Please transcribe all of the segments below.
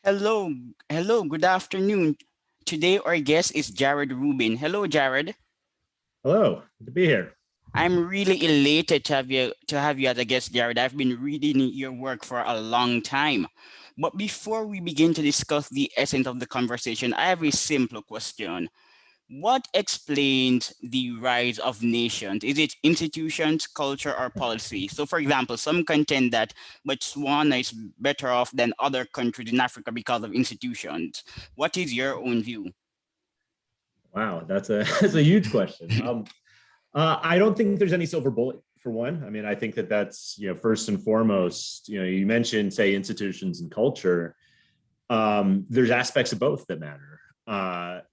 Hello, hello, good afternoon. Today our guest is Jared Rubin. Hello, Jared. Hello, good to be here. I'm really elated to have you as a guest, Jared. I've been reading your work for a long time. But before we begin to discuss the essence of the conversation, I have a simple question. What explains the rise of nations? Is it institutions, culture, or policy? So, for example, some contend that Botswana is better off than other countries in Africa because of institutions. What is your own view? Wow, that's a that's a huge question. I don't think there's any silver bullet for one. I mean, I think that that's first and foremost. You mentioned say institutions and culture. There's aspects of both that matter.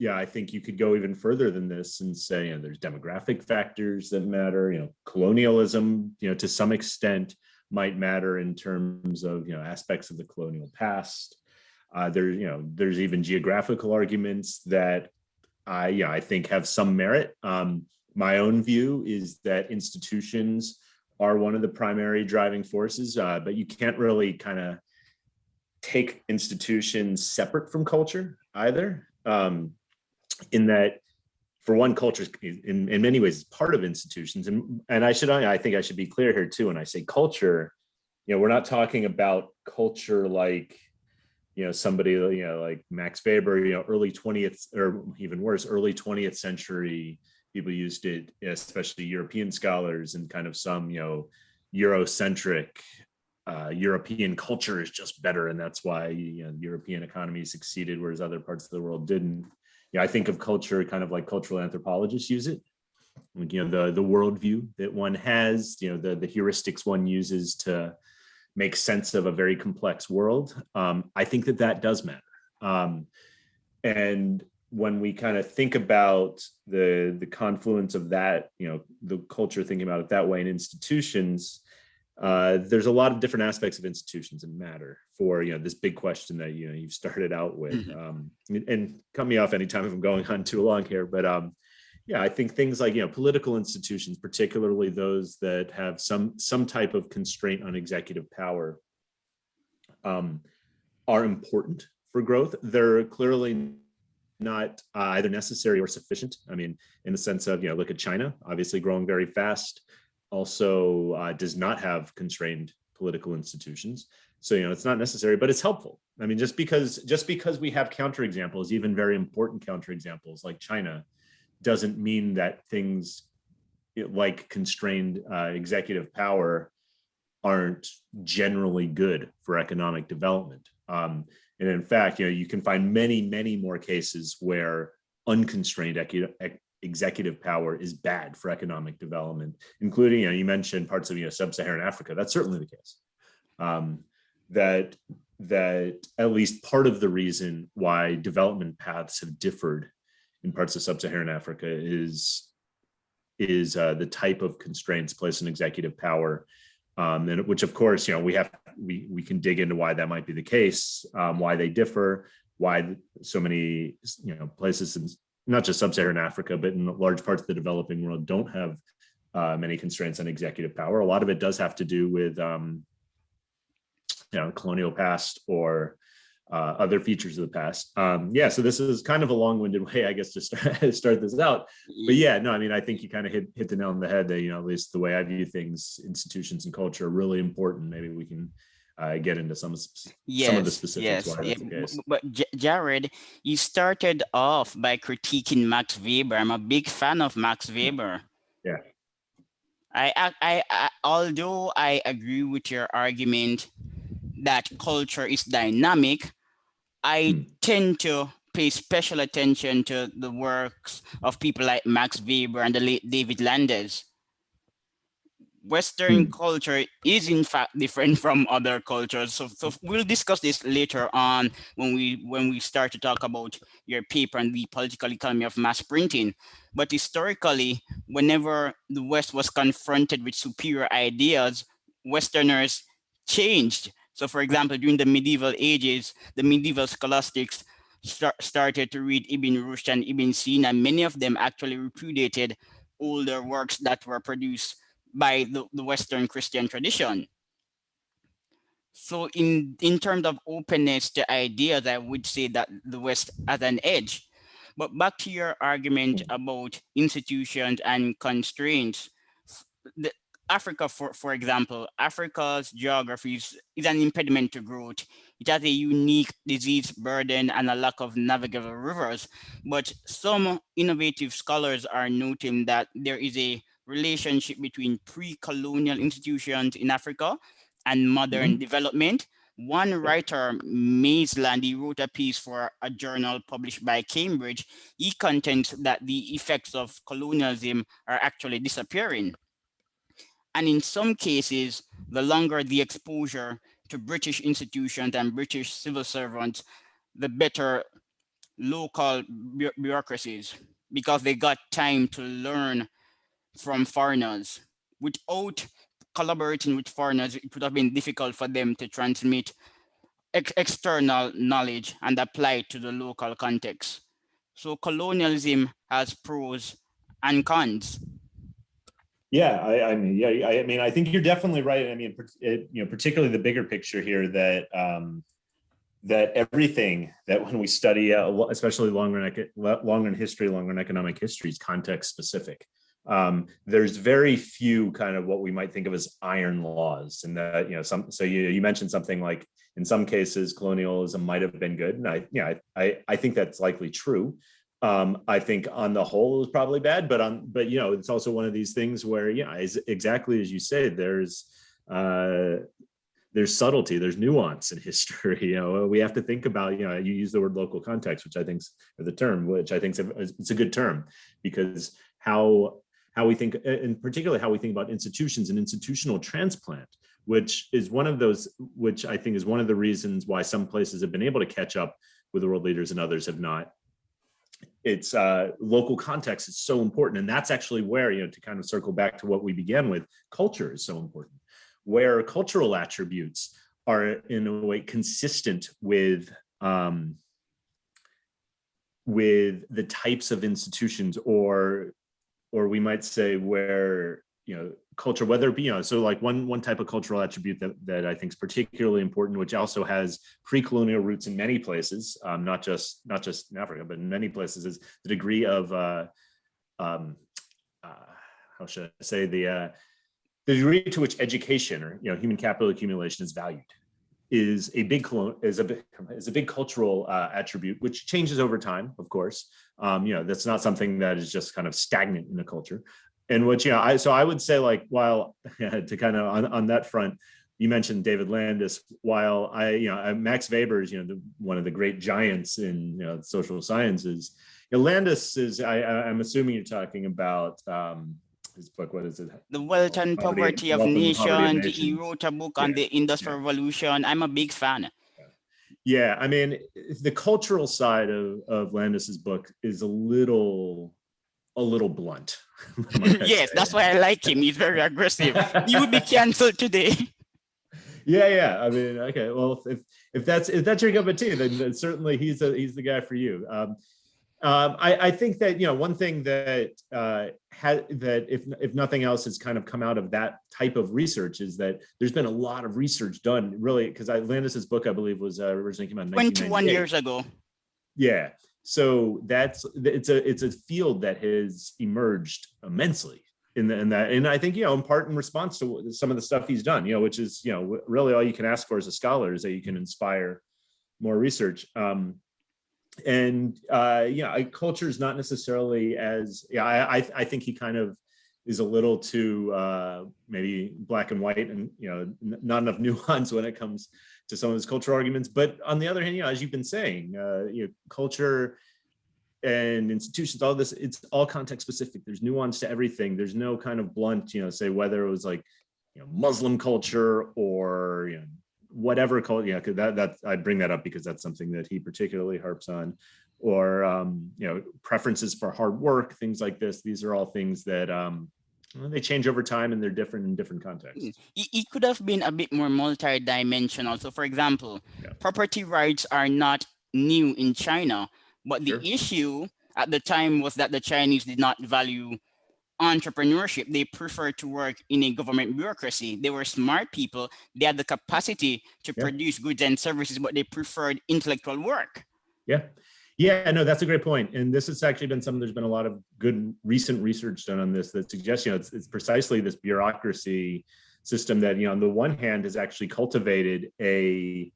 Yeah, I think you could go even further than this and say there's demographic factors that matter. Colonialism, to some extent, might matter in terms of aspects of the colonial past. There's even geographical arguments that I think have some merit. My own view is that institutions are one of the primary driving forces, but you can't really kind of take institutions separate from culture either. In that, for one, culture in many ways is part of institutions, and I think I should be clear here too. When I say culture, we're not talking about culture like somebody like Max Weber, early 20th or even worse, early 20th century people used it, especially European scholars, and kind of some Eurocentric European culture is just better, and that's why European economies succeeded, whereas other parts of the world didn't. I think of culture kind of like cultural anthropologists use it. The worldview that one has, the heuristics one uses to make sense of a very complex world. I think that does matter. And when we kind of think about the confluence of that, the culture thinking about it that way in institutions, there's a lot of different aspects of institutions that matter for this big question that you've started out with. And cut me off anytime if I'm going on too long here, but I think things like political institutions, particularly those that have some type of constraint on executive power, are important for growth. They're clearly not either necessary or sufficient. I mean, in the sense of look at China, obviously growing very fast, also does not have constrained political institutions. So it's not necessary, but it's helpful. I mean, just because we have counterexamples, even very important counterexamples like China, doesn't mean that things like constrained executive power aren't generally good for economic development. And in fact, you can find many more cases where unconstrained executive power is bad for economic development, including, you mentioned parts of sub-Saharan Africa. That's certainly the case. That at least part of the reason why development paths have differed in parts of sub-Saharan Africa is the type of constraints placed on executive power, and which of course we can dig into why that might be the case, why they differ, why so many places in not just sub-Saharan Africa but in large parts of the developing world don't have many constraints on executive power. A lot of it does have to do with colonial past or other features of the past. So this is kind of a long-winded way, I guess, to start this out. But I mean, I think you kind of hit the nail on the head that, at least the way I view things, institutions and culture are really important. Maybe we can get into some of the specifics why that's the case. But Jared, you started off by critiquing Max Weber. I'm a big fan of Max Weber. Yeah. Although I agree with your argument that culture is dynamic, I tend to pay special attention to the works of people like Max Weber and the late David Landers. Western culture is in fact different from other cultures. So we'll discuss this later on when we start to talk about your paper on the political economy of mass printing. But historically, whenever the West was confronted with superior ideas, Westerners changed. So for example, during the medieval ages, the medieval scholastics started to read Ibn Rushd and Ibn Sina. Many of them actually repudiated older works that were produced by the Western Christian tradition. So in terms of openness to ideas, I would say that the West has an edge. But back to your argument about institutions and constraints, the, Africa, for example, Africa's geography is an impediment to growth. It has a unique disease burden and a lack of navigable rivers. But some innovative scholars are noting that there is a relationship between pre-colonial institutions in Africa and modern development. One writer, Maisland, he wrote a piece for a journal published by Cambridge. He contends that the effects of colonialism are actually disappearing. And in some cases, the longer the exposure to British institutions and British civil servants, the better local bureaucracies, because they got time to learn from foreigners. Without collaborating with foreigners, it would have been difficult for them to transmit external knowledge and apply it to the local context. So colonialism has pros and cons. Yeah, I mean, I think you're definitely right. I mean, particularly the bigger picture here that that everything that when we study, especially longer in history, longer in economic history, is context specific. There's very few kind of what we might think of as iron laws, and that you mentioned something like in some cases colonialism might have been good, and I think that's likely true. I think on the whole it was probably bad, but it's also one of these things where exactly as you say, there's subtlety, there's nuance in history. We have to think about, you use the word local context, which I think, or the term, which I think it's a good term, because how we think, and particularly how we think about institutions and institutional transplant, which is one of those, which I think is one of the reasons why some places have been able to catch up with the world leaders and others have not. It's local context is so important. And that's actually where, to kind of circle back to what we began with, culture is so important, where cultural attributes are in a way consistent with the types of institutions, or we might say where, culture, whether it be, so like one type of cultural attribute that I think is particularly important, which also has pre-colonial roots in many places, not just in Africa, but in many places, is the degree of how should I say, the degree to which education, or human capital accumulation, is valued, is a big cultural attribute, which changes over time, of course. That's not something that is just kind of stagnant in a culture. And which, I would say, like, while to kind of on that front, you mentioned David Landis. While Max Weber is, one of the great giants in social sciences. Landis is, I'm assuming you're talking about his book. What is it? The Wealth and Poverty of Nations. He wrote a book on the Industrial Revolution. I'm a big fan. Yeah, I mean, the cultural side of Landis's book is a little blunt. Yes, that's why I like him. He's very aggressive. He would be canceled today. Yeah. I mean, okay. Well, if that's your cup of tea, then certainly he's the guy for you. I think that one thing that that if nothing else has kind of come out of that type of research is that there's been a lot of research done, really, because Landis's book, I believe, was originally came out in 21 years ago. Yeah. So it's a field that has emerged immensely in that, and I think in part in response to some of the stuff he's done, which is really all you can ask for as a scholar, is that you can inspire more research. Culture is not necessarily as I think he kind of is a little too maybe black and white, and not enough nuance when it comes to some of his cultural arguments. But on the other hand, as you've been saying, culture and institutions, all this, it's all context specific. There's nuance to everything. There's no kind of blunt, say whether it was like, Muslim culture or whatever culture. That I bring that up because that's something that he particularly harps on, or preferences for hard work, things like this. These are all things that they change over time, and they're different in different contexts. It could have been a bit more multi-dimensional. So, for example, property rights are not new in China, but the issue at the time was that the Chinese did not value entrepreneurship. They prefer to work in a government bureaucracy. They were smart people. They had the capacity to Yeah. produce goods and services, but they preferred intellectual work. Yeah. Yeah, no, that's a great point. And this has actually been something, there's been a lot of good recent research done on this that suggests, it's precisely this bureaucracy system that, on the one hand has actually cultivated a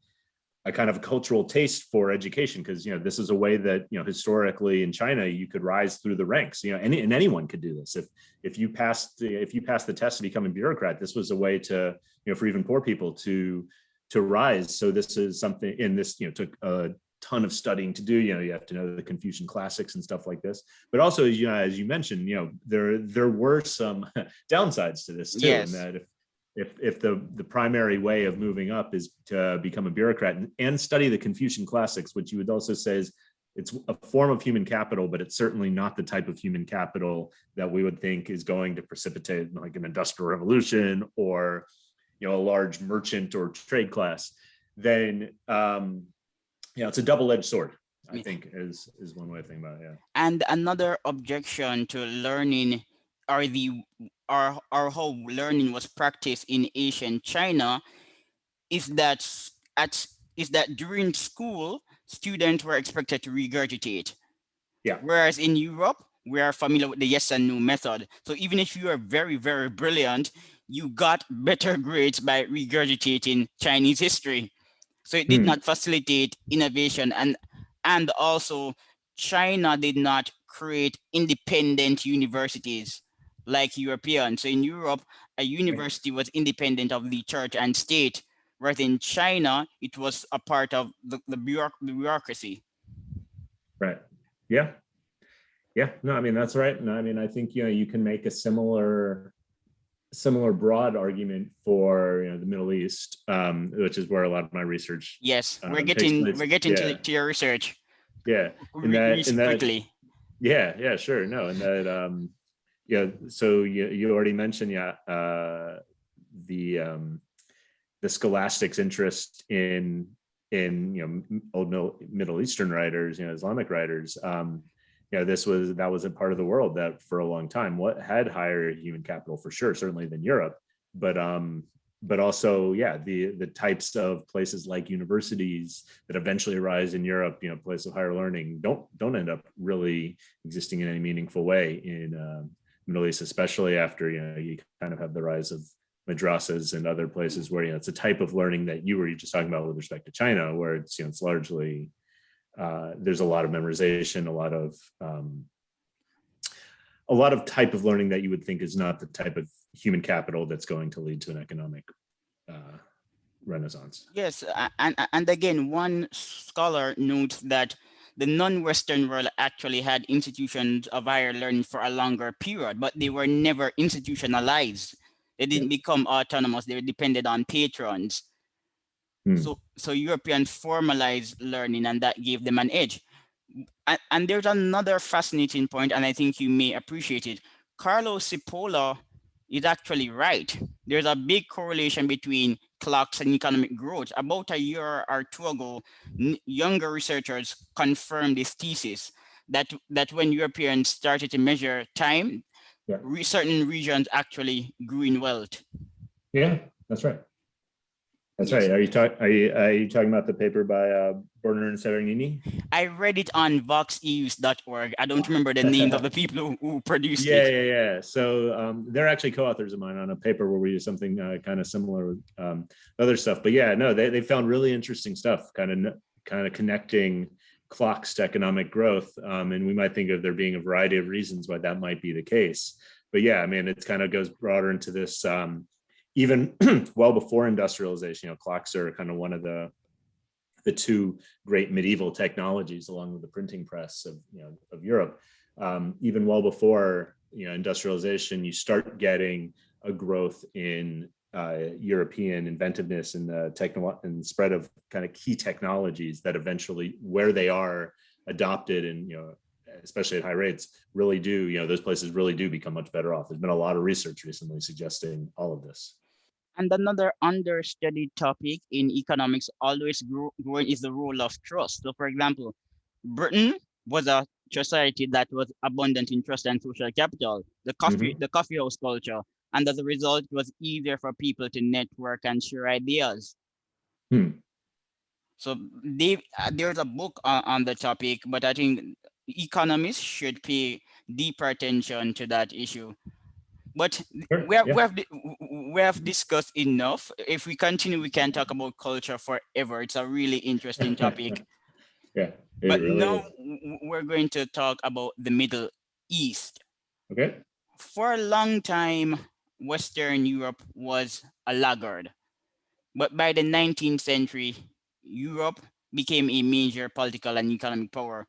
kind of cultural taste for education, because this is a way that historically in China you could rise through the ranks, and anyone could do this. If you passed the test to become a bureaucrat, this was a way to for even poor people to rise. So this is something in this took a ton of studying to do. You have to know the Confucian classics and stuff like this, but also as you mentioned, there were some downsides to this too. Yes. And that if the primary way of moving up is to become a bureaucrat and study the Confucian classics, which you would also say is it's a form of human capital, but it's certainly not the type of human capital that we would think is going to precipitate like an industrial revolution or a large merchant or trade class, then it's a double-edged sword, I think, is one way to think about it. Yeah. And another objection to learning or how learning was practiced in ancient China is that during school students were expected to regurgitate. Yeah. Whereas in Europe, we are familiar with the yes and no method. So even if you are very, very brilliant, you got better grades by regurgitating Chinese history. So it did not facilitate innovation, and also China did not create independent universities like Europeans. So in Europe, a university was independent of the church and state, whereas in China, it was a part of the bureaucracy. Right. Yeah. Yeah. No, I mean, that's right. And I mean, I think, you can make a similar broad argument for the Middle East, which is where a lot of my research. Yes, we're getting to your research. Yeah, quickly. Yeah, sure. No, and that so you already mentioned the scholastics interest in old Middle Eastern writers, Islamic writers. That was a part of the world that for a long time had higher human capital for sure, certainly than Europe, but also the types of places like universities that eventually arise in Europe, places of higher learning, don't end up really existing in any meaningful way in Middle East, especially after you kind of have the rise of madrasas and other places where it's a type of learning that you were just talking about with respect to China, where it's largely there's a lot of memorization, a lot of type of learning that you would think is not the type of human capital that's going to lead to an economic renaissance. Yes, and again, one scholar notes that the non-Western world actually had institutions of higher learning for a longer period, but they were never institutionalized. They didn't become autonomous. They depended on patrons. So Europeans formalized learning, and that gave them an edge. And there's another fascinating point, and I think you may appreciate it. Carlos Cipolla is actually right. There's a big correlation between clocks and economic growth. About a year or two ago, younger researchers confirmed this thesis that when Europeans started to measure time, certain regions actually grew in wealth. Yeah, that's right. That's right. Are you talking about the paper by Berner and Severini? I read it on voxeus.org. I don't remember the names of the people who produced it. Yeah. So they're actually co-authors of mine on a paper where we do something kind of similar with other stuff. But they found really interesting stuff, kind of connecting clocks to economic growth. And we might think of there being a variety of reasons why that might be the case. But I mean, it kind of goes broader into this. Even well before industrialization, clocks are kind of one of the two great medieval technologies, along with the printing press of Europe. Even well before industrialization, you start getting a growth in European inventiveness and the and spread of kind of key technologies that eventually, where they are adopted and especially at high rates, really do those places really do become much better off. There's been a lot of research recently suggesting all of this. And another understudied topic in economics always growing is the role of trust. So for example, Britain was a society that was abundant in trust and social capital, Mhm. the coffee house culture, and as a result, it was easier for people to network and share ideas. Hmm. So there's a book on the topic, but I think economists should pay deeper attention to that issue. But Sure. Yeah. we have discussed enough. If we continue, we can talk about culture forever. It's a really interesting topic. Yeah, it But really now is. we're going to talk about the Middle East. Okay. For a long time, Western Europe was a laggard. But by the 19th century, Europe became a major political and economic power.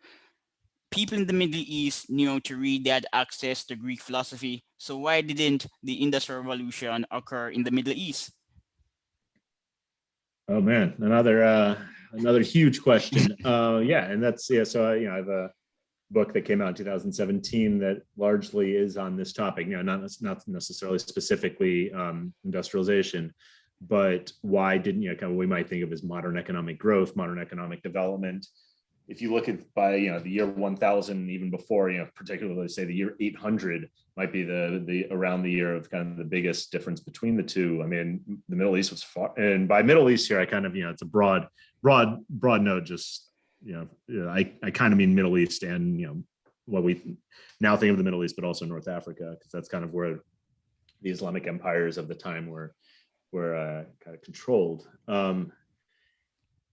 People in the Middle East knew how to read, they had access to Greek philosophy. So why didn't the Industrial Revolution occur in the Middle East? Oh man, another huge question. Yeah, and that's yeah. So I have a book that came out in 2017 that largely is on this topic. Not necessarily specifically industrialization, but why didn't kind of we might think of as modern economic growth, modern economic development. If you look at by the year 1000, even before, particularly say the year 800 might be the around the year of kind of the biggest difference between the two. I mean, the Middle East was far, and by Middle East here I kind of it's a broad note. Just I kind of mean Middle East and what we now think of the Middle East, but also North Africa, because that's kind of where the Islamic empires of the time were kind of controlled.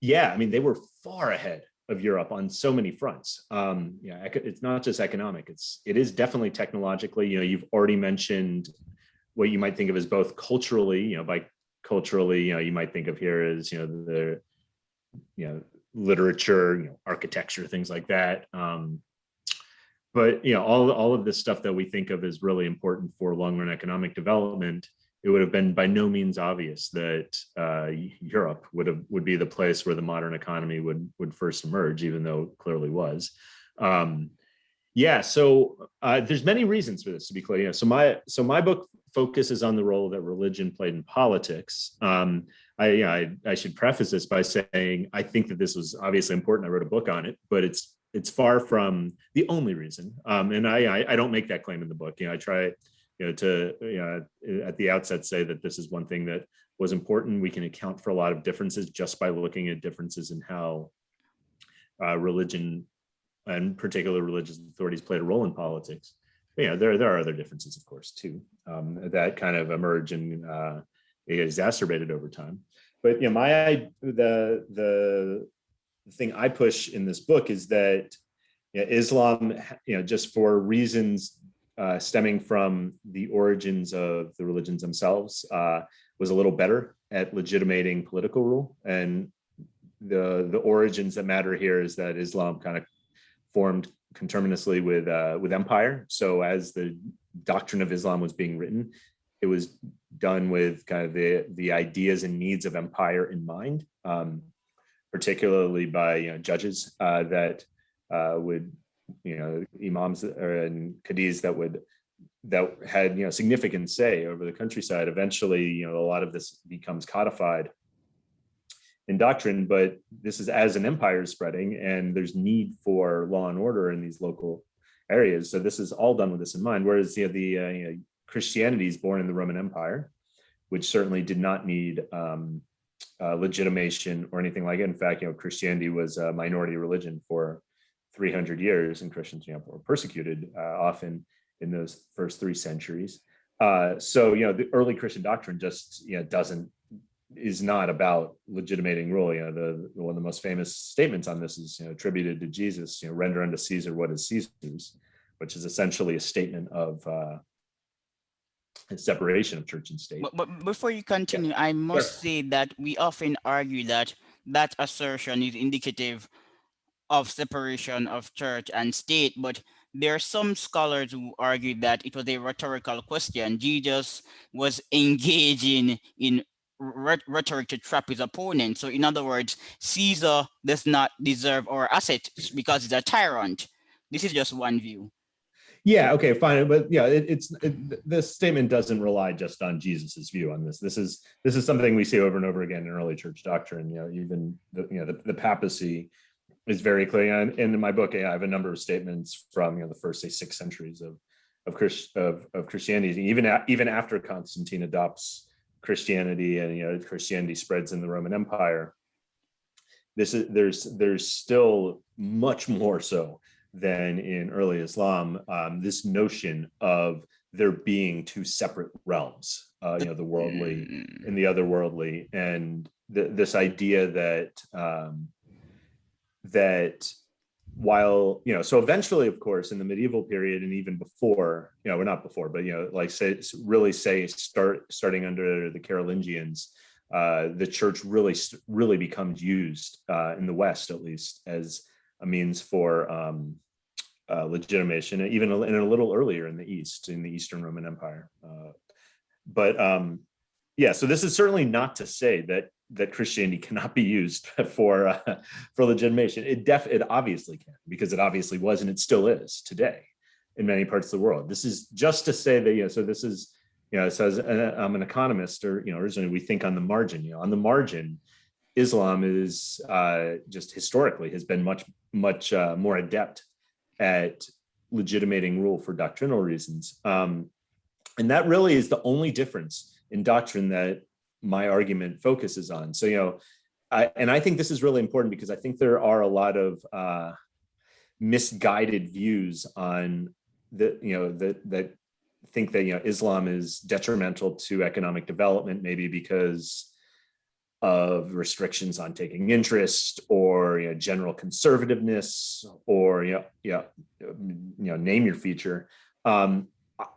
Yeah, I mean, they were far ahead of Europe on so many fronts. Yeah, it's not just economic; it is definitely technologically. You've already mentioned what you might think of as both culturally. By culturally, you might think of here as the literature, architecture, things like that. But all of this stuff that we think of as really important for long run economic development, it would have been by no means obvious that Europe would be the place where the modern economy would first emerge, even though it clearly was. Yeah, so there's many reasons for this, to be clear. So my book focuses on the role that religion played in politics. I should preface this by saying I think that this was obviously important. I wrote a book on it, but it's far from the only reason. And I don't make that claim in the book. I try to at the outset say that this is one thing that was important. We can account for a lot of differences just by looking at differences in how religion and particular religious authorities played a role in politics. But, there are other differences, of course, too, that kind of emerge and exacerbated over time. But the thing I push in this book is that Islam, just for reasons stemming from the origins of the religions themselves, was a little better at legitimating political rule. And the origins that matter here is that Islam kind of formed conterminously with empire. So as the doctrine of Islam was being written, it was done with kind of the ideas and needs of empire in mind, particularly by judges that would imams and qadis that had significant say over the countryside. Eventually, a lot of this becomes codified in doctrine, but this is as an empire is spreading and there's need for law and order in these local areas. So this is all done with this in mind. Whereas the Christianity is born in the Roman Empire, which certainly did not need legitimation or anything like it. In fact, Christianity was a minority religion for 300 years, and Christians were persecuted often in those first 3 centuries. So the early Christian doctrine just is not about legitimating rule. One of the most famous statements on this is attributed to Jesus. Render unto Caesar what is Caesar's, which is essentially a statement of separation of church and state. But before you continue, Yeah, I sure. must say that we often argue that that assertion is indicative of separation of church and state, but there are some scholars who argue that it was a rhetorical question. Jesus was engaging in rhetoric to trap his opponent. So, in other words, Caesar does not deserve our assets because he's a tyrant. This is just one view. Yeah, okay, fine, but this statement doesn't rely just on Jesus's view on this. This is something we see over and over again in early church doctrine. Even the papacy It's very clear. And in my book, I have a number of statements from the first, say, 6 centuries of Christianity, even after Constantine adopts Christianity and Christianity spreads in the Roman Empire. There's still much more so than in early Islam, this notion of there being two separate realms, the worldly and the otherworldly, and this idea that while so eventually, of course, in the medieval period and even before, we're not before, but starting under the Carolingians, the church really becomes used in the West, at least, as a means for legitimation, even a little earlier in the East, in the Eastern Roman Empire. So this is certainly not to say that Christianity cannot be used for legitimation. It obviously can, because it obviously was, and it still is today in many parts of the world. This is just to say that so this is it says I'm an economist, or originally we think on the margin. On the margin, Islam is just historically has been much more adept at legitimating rule for doctrinal reasons, and that really is the only difference in doctrine that my argument focuses on. So, I think this is really important, because I think there are a lot of misguided views on that think that Islam is detrimental to economic development, maybe because of restrictions on taking interest, or general conservativeness, or name your feature.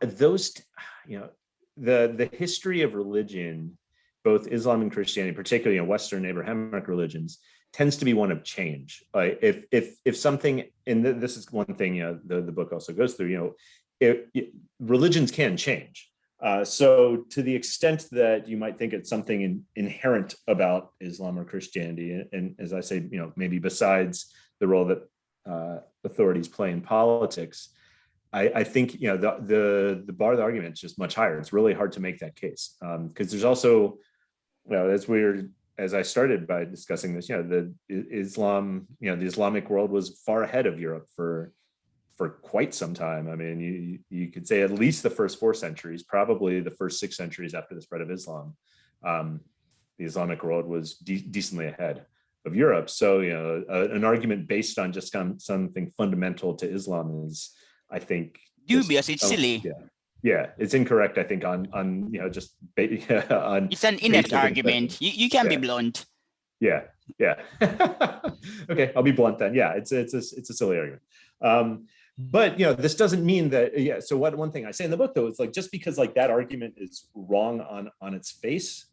Those the history of religion, both Islam and Christianity, particularly Western Abrahamic religions, tends to be one of change. If something, and this is one thing the book also goes through, religions can change. So to the extent that you might think it's something inherent about Islam or Christianity, and as I say, maybe besides the role that authorities play in politics, I think the bar of the argument is just much higher. It's really hard to make that case, because there's also, as I started by discussing this, the Islamic world was far ahead of Europe for quite some time. I mean, you could say at least the first 4 centuries, probably the first 6 centuries after the spread of Islam, the Islamic world was decently ahead of Europe. So, an argument based on just something fundamental to Islam is, I think, dubious. It's silly. Yeah, it's incorrect, I think, on just on. It's an inept argument. You can be blunt. Yeah. Okay, I'll be blunt then. Yeah, it's a silly argument. But this doesn't mean that. So one thing I say in the book, though, is just because that argument is wrong on its face,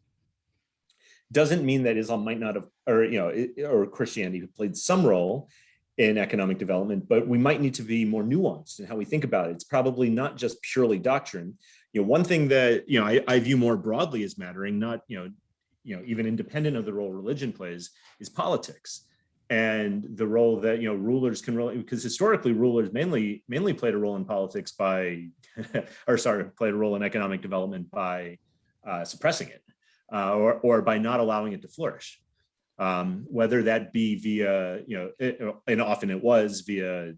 doesn't mean that Islam might not have, or Christianity played some role in economic development, but we might need to be more nuanced in how we think about it. It's probably not just purely doctrine. One thing that I view more broadly as mattering, not even independent of the role religion plays, is politics, and the role that rulers can really, because historically rulers mainly played a role in politics by, played a role in economic development by suppressing it, or by not allowing it to flourish. Whether that be via, and often it was via,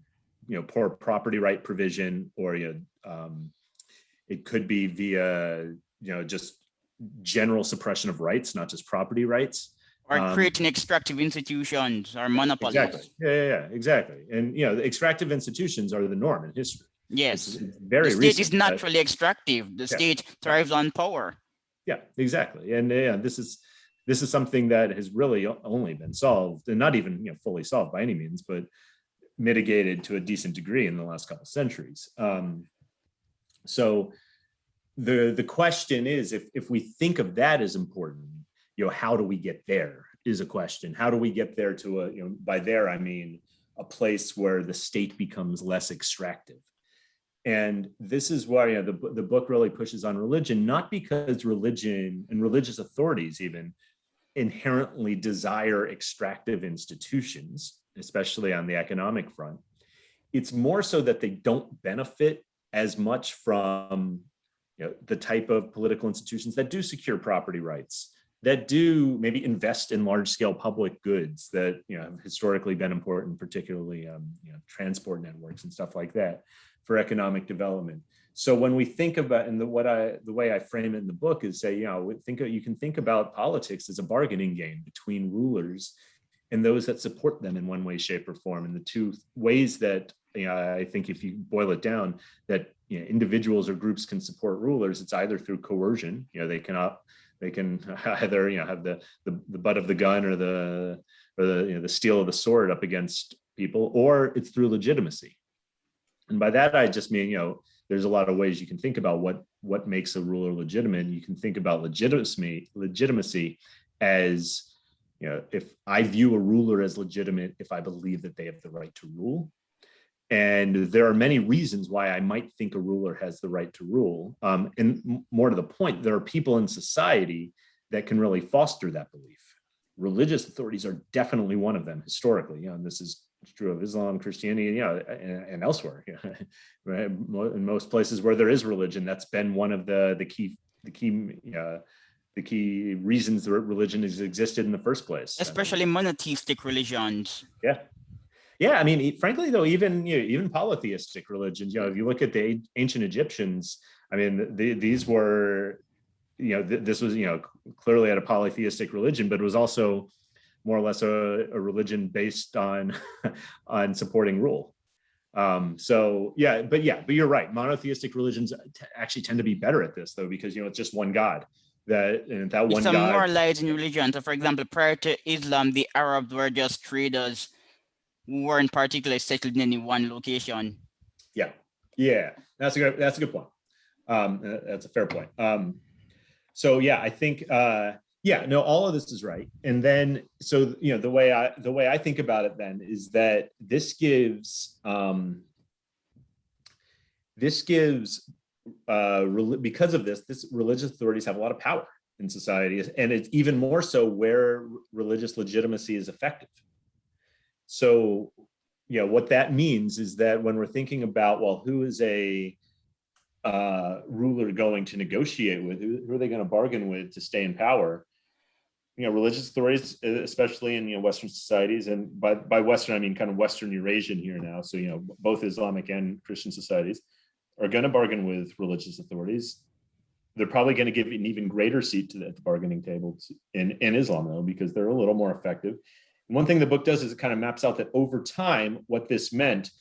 poor property right provision, or it could be via, just general suppression of rights, not just property rights, or creating extractive institutions or monopolies. Exactly. Yeah, exactly. And the extractive institutions are the norm in history. Yes, it's very the state is naturally extractive. The state thrives on power. Yeah, exactly. And this is something that has really only been solved, and not even fully solved by any means, but mitigated to a decent degree in the last couple of centuries. So the question is, if we think of that as important, how do we get there is a question. How do we get there to by there I mean a place where the state becomes less extractive? And this is why the book really pushes on religion, not because religion and religious authorities even inherently desire extractive institutions, especially on the economic front. It's more so that they don't benefit as much from the type of political institutions that do secure property rights that do maybe invest in large scale public goods that have historically been important, particularly transport networks and stuff like that for economic development. So when we think about, and the way I frame it in the book is say, you can think about politics as a bargaining game between rulers and those that support them in one way, shape, or form. And the two ways that I think, if you boil it down, that individuals or groups can support rulers, it's either through coercion. They can either have the butt of the gun or the steel of the sword up against people, or it's through legitimacy. And by that I just mean there's a lot of ways you can think about what makes a ruler legitimate. You can think about legitimacy as if I view a ruler as legitimate, if I believe that they have the right to rule. And there are many reasons why I might think a ruler has the right to rule. And more to the point, there are people in society that can really foster that belief. Religious authorities are definitely one of them historically. And this is true of Islam, Christianity, and elsewhere. Right? In most places where there is religion, that's been one of the key reasons that religion has existed in the first place. Especially monotheistic religions. Yeah, I mean, frankly, though, even polytheistic religions, if you look at the ancient Egyptians, I mean, these were, this was, clearly a polytheistic religion, but it was also more or less a religion based on on supporting rule. But you're right. Monotheistic religions actually tend to be better at this, though, because it's just one God. It's some more lies in religion. So, for example, prior to Islam, the Arabs were just traders who weren't particularly settled in any one location. Yeah, that's a good point. That's a fair point. I think all of this is right. And then the way I think about it then is that this gives because of this religious authorities have a lot of power in society, and it's even more so where religious legitimacy is effective. So, what that means is that when we're thinking about, well, who is a ruler going to negotiate with? Who are they going to bargain with to stay in power? Religious authorities, especially in Western societies, and by Western I mean kind of Western Eurasian here now. So both Islamic and Christian societies are going to bargain with religious authorities. They're probably going to give an even greater seat at the bargaining table in Islam, though, because they're a little more effective. And one thing the book does is it kind of maps out that over time, what this meant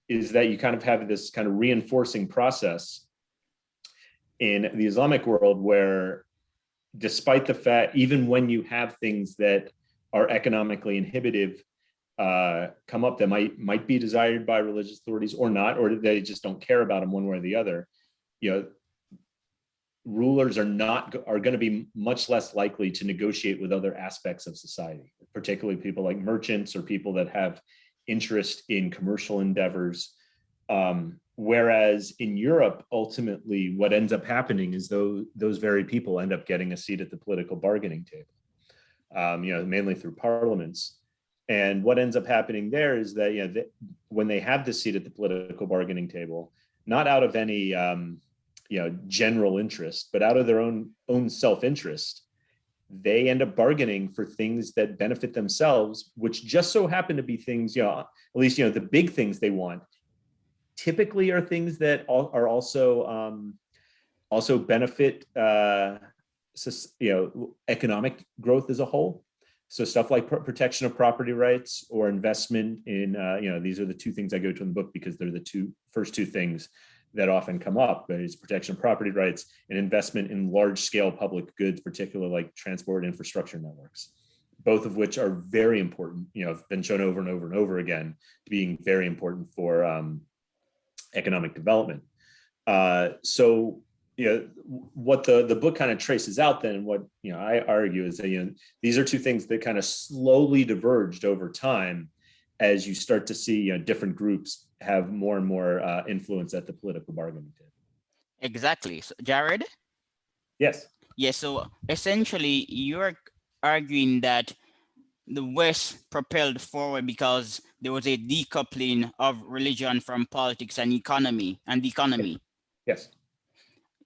is that you kind of have this kind of reinforcing process in the Islamic world where, despite the fact, even when you have things that are economically inhibitive come up that might be desired by religious authorities or not, or they just don't care about them one way or the other, rulers are going to be much less likely to negotiate with other aspects of society, particularly people like merchants or people that have interest in commercial endeavors. Whereas in Europe, ultimately, what ends up happening is those very people end up getting a seat at the political bargaining table, mainly through parliaments. And what ends up happening there is that when they have the seat at the political bargaining table, not out of any general interest, but out of their own self-interest, they end up bargaining for things that benefit themselves, which just so happen to be things, at least, the big things they want typically are things that are also benefit, economic growth as a whole. So stuff like protection of property rights or investment in, these are the two things I go to in the book because they're the first two things that often come up, but it's protection of property rights and investment in large scale public goods, particularly like transport infrastructure networks, both of which are very important, have been shown over and over and over again to being very important for economic development. So what the book kind of traces out then, and what I argue is that these are two things that kind of slowly diverged over time as you start to see different groups have more and more influence at the political bargaining table. Exactly. So, Jared? Yes. Yes. So essentially, you're arguing that the West propelled forward because there was a decoupling of religion from politics and economy and economy. Yes.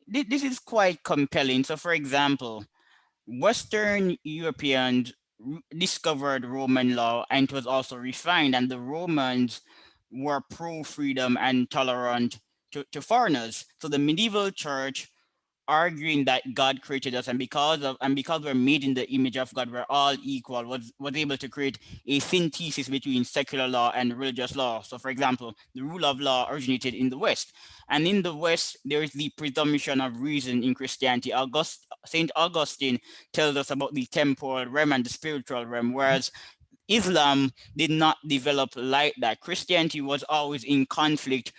This is quite compelling. So, for example, Western Europeans discovered Roman law and it was also refined, and the Romans were pro freedom and tolerant to foreigners. So the medieval church arguing that God created us, and because we're made in the image of God, we're all equal, was able to create a synthesis between secular law and religious law. So for example, the rule of law originated in the West. And in the West, there is the presumption of reason in Christianity. Saint Augustine tells us about the temporal realm and the spiritual realm, whereas Islam did not develop like that. Christianity was always in conflict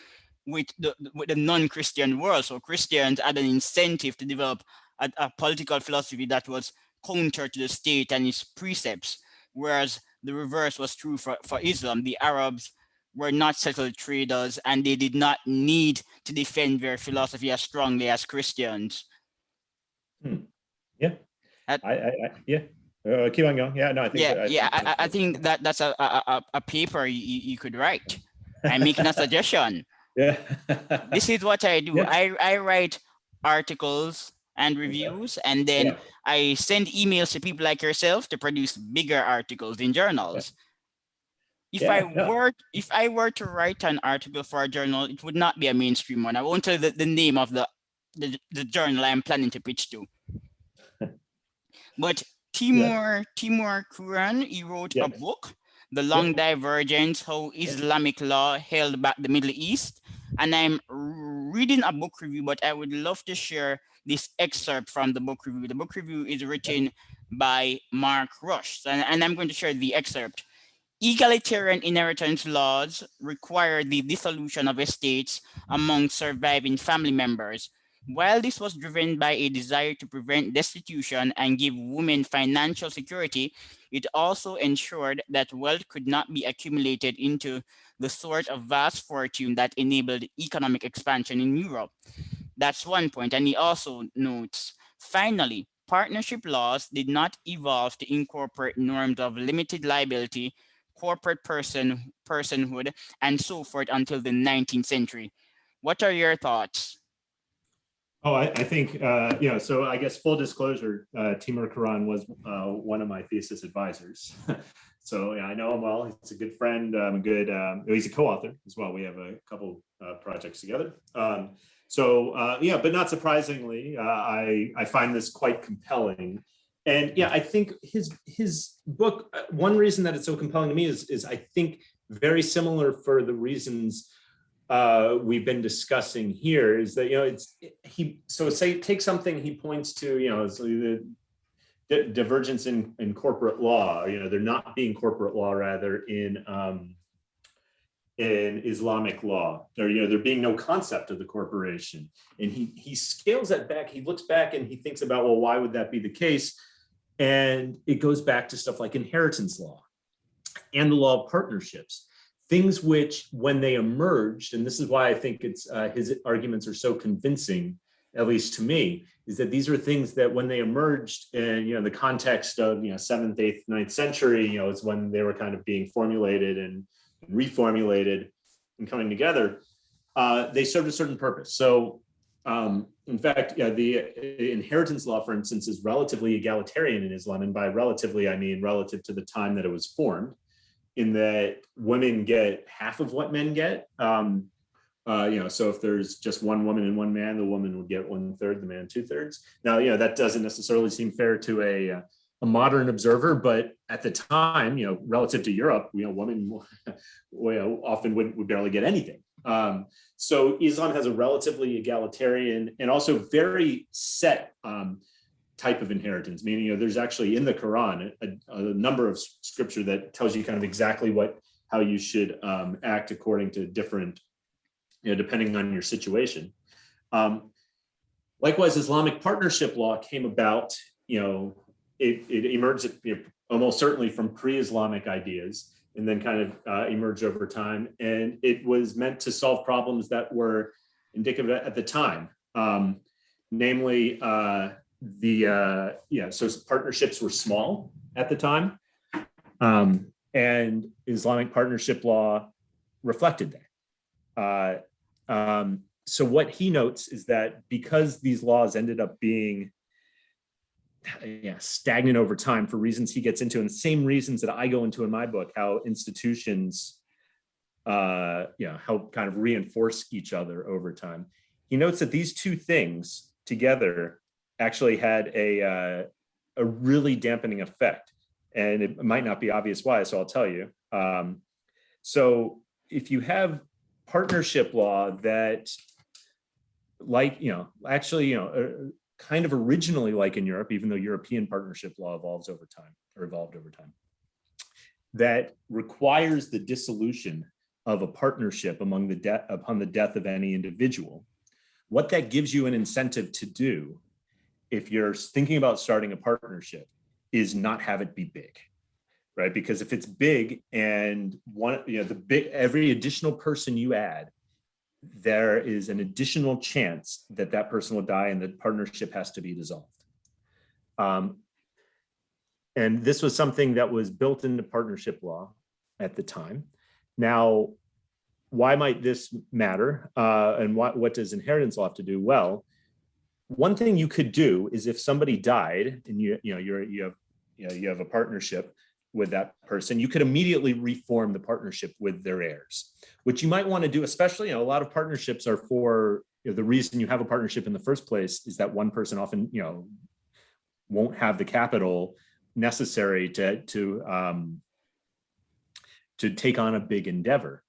with the non-Christian world. So Christians had an incentive to develop a political philosophy that was counter to the state and its precepts, whereas the reverse was true for Islam. The Arabs were not settled traders and they did not need to defend their philosophy as strongly as Christians. Yeah, At, yeah. Keep on going. Yeah, no, I think yeah, that yeah, I think that's a paper you could write. I'm making a suggestion. Yeah. This is what I do. Yeah. I write articles and reviews, and then Yeah. I send emails to people like yourself to produce bigger articles in journals. Yeah. No. If I were to write an article for a journal, it would not be a mainstream one. I won't tell the name of the journal I'm planning to pitch to. But Yeah. Timur Kuran, he wrote a Yeah. book, The Long Yeah. Divergence, How Islamic Law Held Back the Middle East. And I'm reading a book review, but I would love to share this excerpt from the book review. The book review is written by Mark Rush, and I'm going to share the excerpt. Egalitarian inheritance laws require the dissolution of estates among surviving family members. While this was driven by a desire to prevent destitution and give women financial security, it also ensured that wealth could not be accumulated into the sort of vast fortune that enabled economic expansion in Europe. That's one point. And he also notes, finally, partnership laws did not evolve to incorporate norms of limited liability, corporate personhood, and so forth until the 19th century. What are your thoughts? Oh, I think, so I guess full disclosure, Timur Kuran was one of my thesis advisors. So yeah, I know him well. He's a good friend. He's a co-author as well. We have a couple projects together. But not surprisingly, I find this quite compelling. And yeah, I think his book, one reason that it's so compelling to me is I think very similar for the reasons we've been discussing here, is that take something he points to, so the divergence in corporate law, there not being corporate law rather in Islamic law, or there being no concept of the corporation, and he scales that back. He looks back and he thinks about, well, why would that be the case? And it goes back to stuff like inheritance law and the law of partnerships. Things which, when they emerged, and this is why I think it's his arguments are so convincing, at least to me, is that these are things that when they emerged in the context of 7th, 8th, 9th century, is when they were kind of being formulated and reformulated and coming together. They served a certain purpose. So, in fact, the inheritance law, for instance, is relatively egalitarian in Islam, and by relatively I mean relative to the time that it was formed, in that women get half of what men get. So if there's just one woman and one man, the woman would get 1/3, the man 2/3. Now, that doesn't necessarily seem fair to a modern observer, but at the time, relative to Europe, women often would barely get anything. So Islam has a relatively egalitarian and also very set type of inheritance, meaning there's actually in the Quran a number of scripture that tells you kind of exactly how you should act according to different, depending on your situation. Likewise, Islamic partnership law came about, it emerged almost certainly from pre-Islamic ideas, and then kind of emerged over time, and it was meant to solve problems that were indicative at the time, namely so partnerships were small at the time, and Islamic partnership law reflected that. So what he notes is that because these laws ended up being stagnant over time for reasons he gets into, and the same reasons that I go into in my book, how institutions help kind of reinforce each other over time. He notes that these two things together actually had a really dampening effect, and it might not be obvious why, so I'll tell you. So if you have partnership law that, kind of originally like in Europe, even though European partnership law evolved over time, that requires the dissolution of a partnership upon the death of any individual. What that gives you an incentive to do, if you're thinking about starting a partnership, is not have it be big, right? Because if it's big and every additional person you add, there is an additional chance that that person will die and the partnership has to be dissolved. And this was something that was built into partnership law at the time. Now, why might this matter? And what does inheritance law have to do? Well, one thing you could do is if somebody died and you have a partnership with that person, you could immediately reform the partnership with their heirs, which you might want to do, especially, a lot of partnerships are for, the reason you have a partnership in the first place is that one person often, won't have the capital necessary to take on a big endeavor.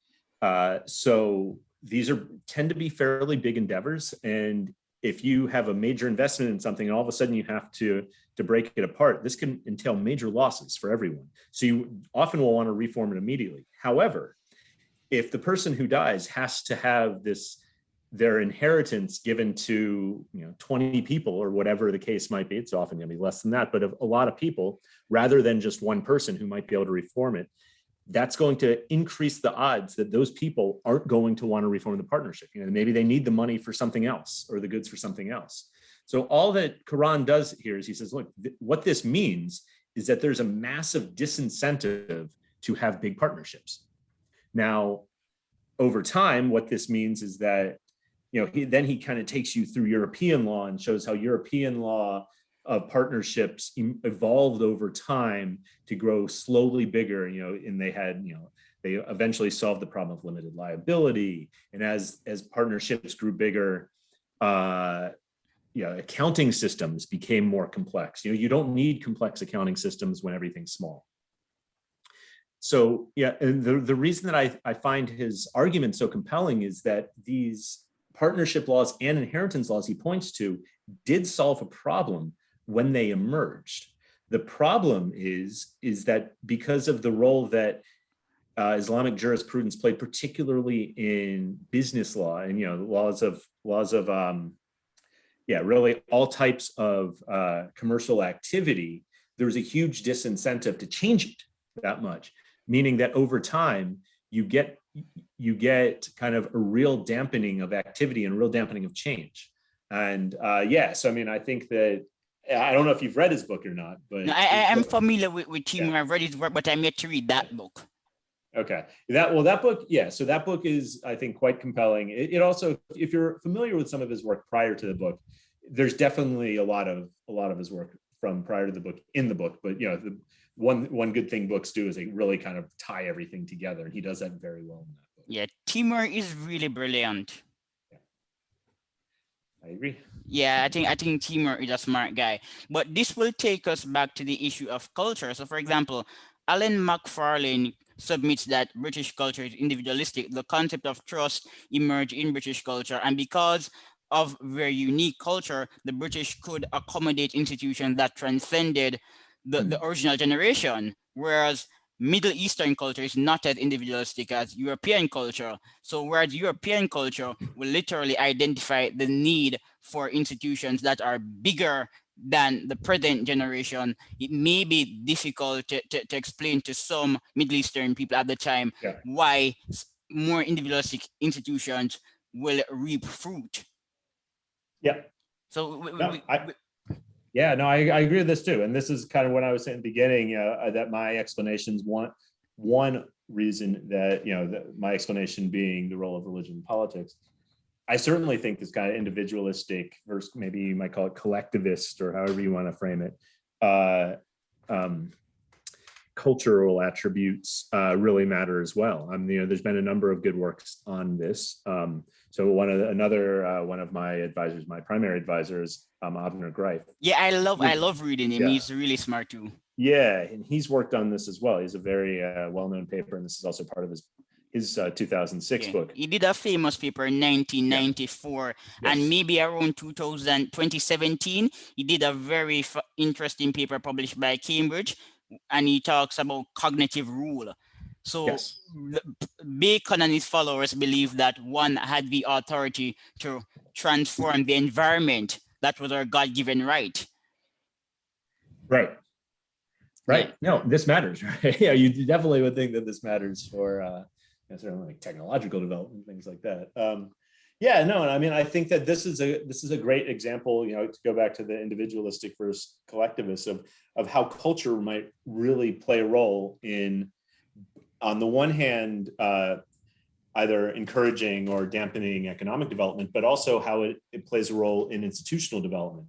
So these tend to be fairly big endeavors. And if you have a major investment in something and all of a sudden you have to break it apart, this can entail major losses for everyone. So you often will want to reform it immediately. However, if the person who dies has to have their inheritance given to 20 people or whatever the case might be, it's often going to be less than that, but a lot of people, rather than just one person who might be able to reform it, that's going to increase the odds that those people aren't going to want to reform the partnership. Maybe they need the money for something else or the goods for something else. So all that Quran does here is he says, look, what this means is that there's a massive disincentive to have big partnerships. Now, over time, what this means is that, he kind of takes you through European law and shows how European law of partnerships evolved over time to grow slowly bigger, and they eventually solved the problem of limited liability. And as partnerships grew bigger, accounting systems became more complex. You don't need complex accounting systems when everything's small. So, and the reason that I find his argument so compelling is that these partnership laws and inheritance laws he points to did solve a problem when they emerged. The problem is that because of the role that Islamic jurisprudence played, particularly in business law and laws of really all types of commercial activity, there's a huge disincentive to change it that much, meaning that over time you get kind of a real dampening of activity and a real dampening of change. And so I think that, I don't know if you've read his book or not, but no, I'm familiar with Timur. I've read his work, but I'm yet to read that book. Okay, that book, so that book is, I think, quite compelling. It also, if you're familiar with some of his work prior to the book, there's definitely a lot of his work from prior to the book in the book. But the one good thing books do is they really kind of tie everything together, and he does that very well in that book. Yeah, Timur is really brilliant. I agree. Yeah, I think Timur is a smart guy. But this will take us back to the issue of culture. So, for example, Alan McFarlane submits that British culture is individualistic. The concept of trust emerged in British culture, and because of their unique culture, the British could accommodate institutions that transcended the original generation, whereas Middle Eastern culture is not as individualistic as European culture. So whereas European culture will literally identify the need for institutions that are bigger than the present generation, it may be difficult to explain to some Middle Eastern people at the time why more individualistic institutions will reap fruit. Yeah. So I agree with this too. And this is kind of what I was saying at the beginning, that my explanations, one reason that, my explanation being the role of religion in politics. I certainly think this kind of individualistic versus maybe you might call it collectivist or however you want to frame it, um, cultural attributes really matter as well. There's been a number of good works on this. So one of my advisors, my primary advisor is Avner Greif. Yeah, I love reading him. Yeah. He's really smart too. Yeah, and he's worked on this as well. He's a very well-known paper, and this is also part of his 2006 book. He did a famous paper in 1994, and maybe around 2017, he did a very interesting paper published by Cambridge, and he talks about cognitive rule. So Bacon and his followers believed that one had the authority to transform the environment. That was our God-given right. Right. Yeah. No, this matters, right? Yeah, you definitely would think that this matters for certainly like technological development, things like that. Yeah, no, and I mean, I think that this is a great example, to go back to the individualistic versus collectivist of how culture might really play a role in, on the one hand, either encouraging or dampening economic development, but also how it plays a role in institutional development.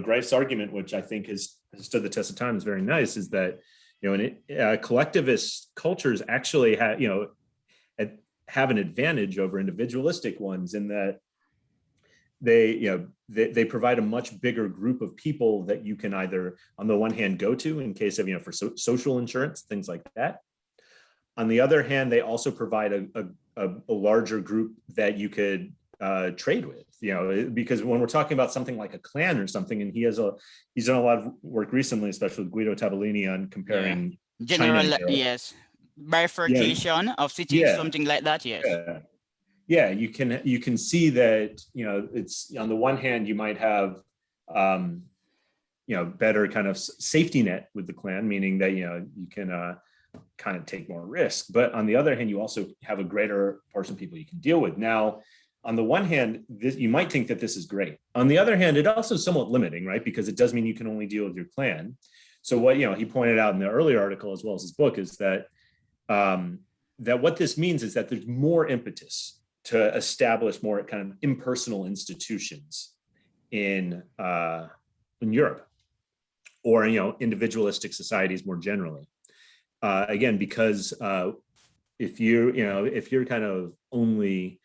Greif's argument, which I think has stood the test of time, is very nice, is that collectivist cultures actually have an advantage over individualistic ones in that they provide a much bigger group of people that you can either, on the one hand, go to in case of for social insurance, things like that. On the other hand, they also provide a larger group that you could trade with, because when we're talking about something like a clan or something, and he's done a lot of work recently, especially with Guido Tabellini, on comparing general bifurcation of cities, something like that. Yeah, you can see that it's, on the one hand you might have better kind of safety net with the clan, meaning that you can kind of take more risk, but on the other hand you also have a greater portion of people you can deal with. Now, on the one hand, you might think that this is great. On the other hand, it also is somewhat limiting, right? Because it does mean you can only deal with your clan. So what he pointed out in the earlier article, as well as his book, is that that what this means is that there's more impetus to establish more kind of impersonal institutions in Europe, or individualistic societies more generally. Again, because if you're kind of only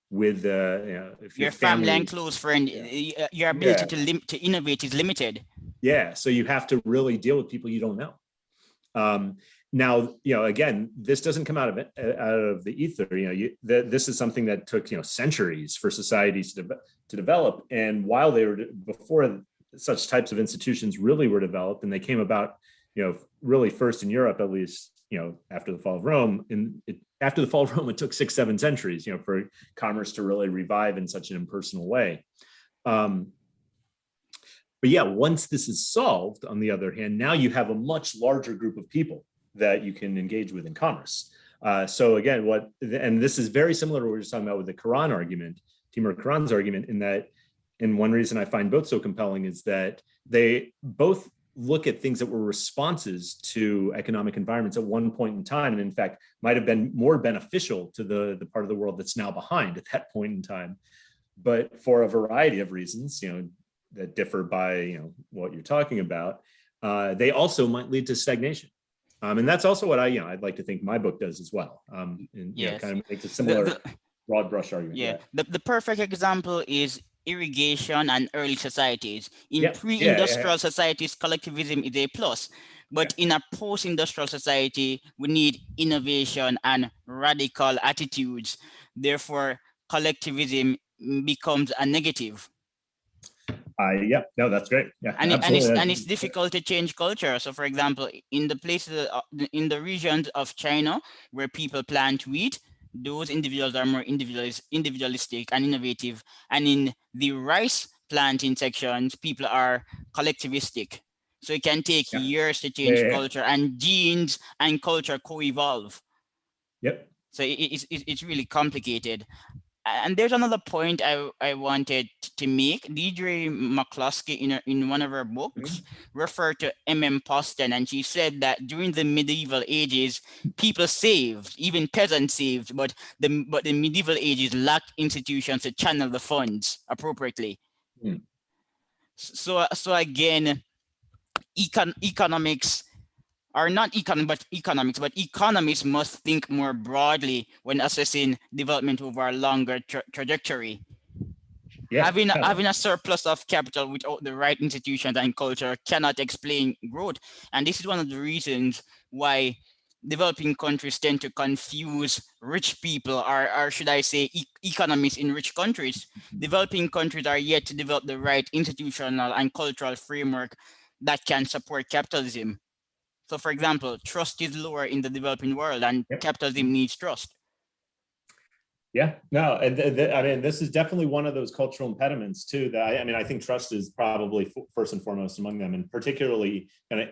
with if your family and close friend, your ability to innovate is limited. Yeah, so you have to really deal with people you don't know. Now, again, this doesn't come out of the ether. This is something that took centuries for societies to develop. And while they were before such types of institutions really were developed, and they came about, really first in Europe, at least, after the fall of Rome. After the fall of Rome, it took 6-7 centuries, for commerce to really revive in such an impersonal way. But yeah, once this is solved, on the other hand, now you have a much larger group of people that you can engage with in commerce. So again, and this is very similar to what we were just talking about with the Quran argument, Timur Quran's argument, in that, and one reason I find both so compelling is that they both look at things that were responses to economic environments at one point in time, and in fact might have been more beneficial to the part of the world that's now behind at that point in time. But for a variety of reasons, that differ by what you're talking about, they also might lead to stagnation. And that's also what I'd like to think my book does as well. And kind of makes a similar broad brush argument. The perfect example is irrigation and early societies. In pre-industrial societies, collectivism is a plus. But in a post-industrial society, we need innovation and radical attitudes. Therefore, collectivism becomes a negative. No, that's great. And it's difficult to change culture. So, for example, in the places, in the regions of China where people plant wheat, those individuals are more individualistic and innovative. And in the rice planting sections, people are collectivistic. So it can take years to change culture, and genes and culture co-evolve. Yep. So it's really complicated. And there's another point I wanted to make. Deidre McCluskey in one of her books referred to M.M. Poston, and she said that during the medieval ages, people saved, even peasants saved, but the medieval ages lacked institutions to channel the funds appropriately. Mm. So again, economics are not but economics, but economists must think more broadly when assessing development over a longer trajectory. Yeah. Having a surplus of capital without the right institutions and culture cannot explain growth. And this is one of the reasons why developing countries tend to confuse rich people, or should I say economists in rich countries. Developing countries are yet to develop the right institutional and cultural framework that can support capitalism. So, for example, trust is lower in the developing world, and Yep. capitalism needs trust. Yeah, no, and I mean, this is definitely one of those cultural impediments too. That I mean, I think trust is probably first and foremost among them, and particularly kind of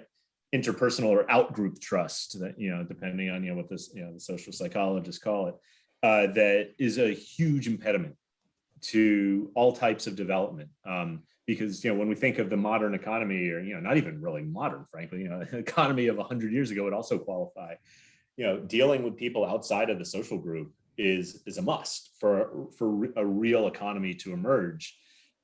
interpersonal or outgroup trust. That depending on what this the social psychologists call it, that is a huge impediment to all types of development. Because when we think of the modern economy, or not even really modern, frankly, economy of 100 years ago would also qualify. Dealing with people outside of the social group is a must for a real economy to emerge.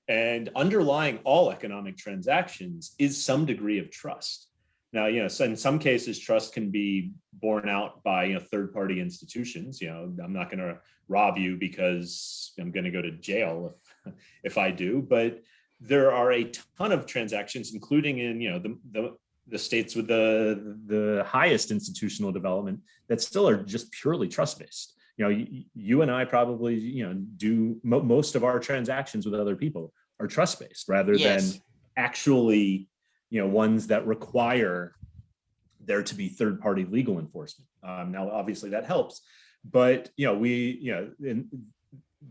And underlying all economic transactions is some degree of trust. Now, so in some cases, trust can be borne out by third-party institutions. I'm not going to rob you because I'm going to go to jail if I do. But there are a ton of transactions, including in the states with the highest institutional development, that still are just purely trust-based. You and I probably do most of our transactions with other people are trust-based rather than actually ones that require there to be third-party legal enforcement. Now, obviously, that helps, but